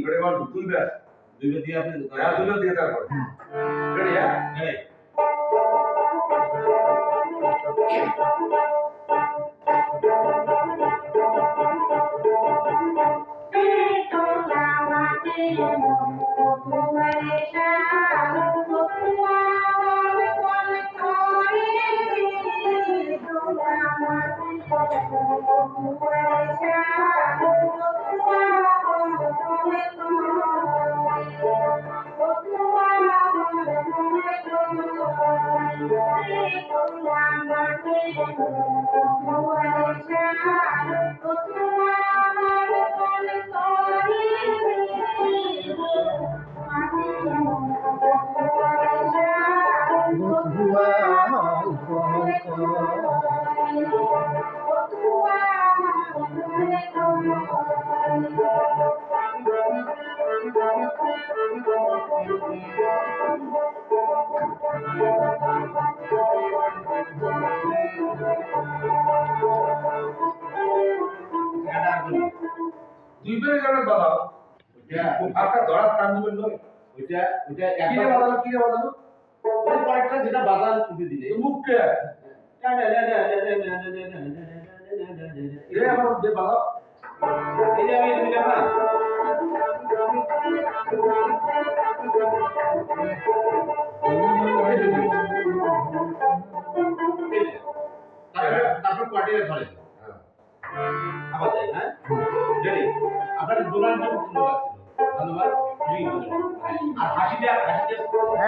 ওরে বল তুই ব্যাস দুই বার দিয়ে আপনি হ্যাঁ দুটো দিয়ে তারপর রেডি হ্যাঁ দুই বেরে যাবে বাবা আপনার ধরার টান দিবেন নয় ওইটা ওইটা কি রে বাবা কি রে বাবা ওই পরেরটা যেটা বাজার তুলে দিলে মুখকে এ আমার যে বাবা এই যে আমি এটা দিলাম না তারপর কোয়ার্টারে ধরে আবার যাই হ্যাঁ রেডি আপনার দোলার জন্য সুন্দর লাগছিল ধন্যবাদ আর হাসিটা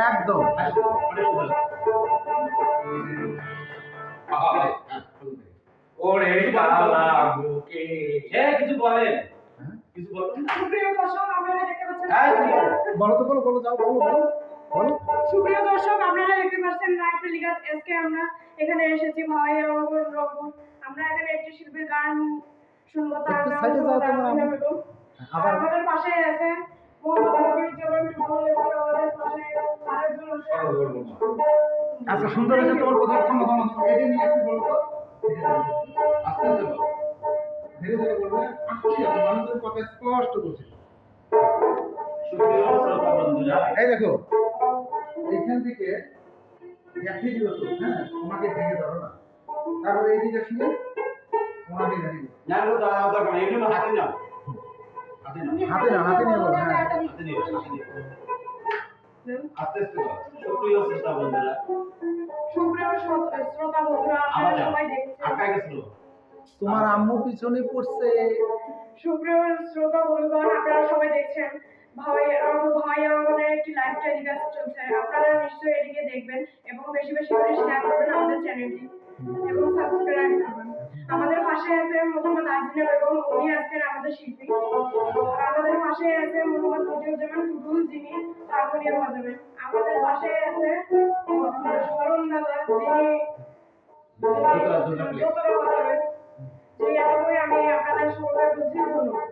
একদম হাসিটা অনেক সুন্দর ওরে বাবা বুকে কিছু বলেন কিছু বলবেন সুপ্রিয় দর্শক আপনারা দেখতে পাচ্ছেন বলো তো বলো যাও বলো বলো সুপ্রিয় দর্শক আপনারা দেখতে পাচ্ছেন লাইভ টেলিকাস্ট আজকে আমরা এখানে এসেছি ভাই রঙ্গন রঙ্গন আমরা এখানে একটি শিল্পীর গান শুনবো তার নাম সাইডে যাও তোমরা আবার আমাদের পাশে আছে মোহাম্মদ রবিউজ্জামান টুটুল এবং আমাদের পাশে আরেকজন আছে আচ্ছা সুন্দর হয়েছে তোমার কথা থামো এটা নিয়ে একটু বলো তো আস্তে আস্তে বলো ধীরে ধীরে বলবে আসলে মানুষের কথা স্পষ্ট বলছে সুপ্রিয় শ্রোতা বন্ধুরা এই দেখো এইখান থেকে দেখিয়ে দিল তো হ্যাঁ তোমাকে ভেঙে ধরো না তারপরে এইদিকে শুনে ওনাকে ভেঙে দিল না গো দাও দরকার নেই এগুলো হাতে নাও হাতে নিয়ে বলো হ্যাঁ হাতে নিও আস্তে আস্তে বলো সুপ্রিয় শ্রোতা বন্ধুরা সুপ্রিয় শ্রোতা বন্ধুরা আবার আপনারা যাও সবাই দেখছেন আটকা গেছিল তোমার আম্মু পিছনে পড়ছে সুপ্রিয় শ্রোতা বন্ধুগণ আপনারা সবাই দেখছেন ভাই আমাদের একটি লাইভ টেলিকাস্ট চলছে আপনারা নিশ্চয়ই এটিকে দেখবেন এবং বেশি বেশি করে শেয়ার করবেন আমাদের চ্যানেলটি এবং সাবস্ক্রাইব করবেন আমাদের পাশে আছে মোহাম্মদ আজিনা বেগম উনি আজকের আমাদের শিল্পী আমাদের পাশে আছে মোহাম্মদ রবিউজ্জামান টুটুল যিনি হারমোনিয়াম বাজাবেন আমাদের পাশে আছে শরণ দাদা যিনি দোতারা বাজাবেন যে এতটুকুই আমি আপনাদের সবাই বলছি ধন্যবাদ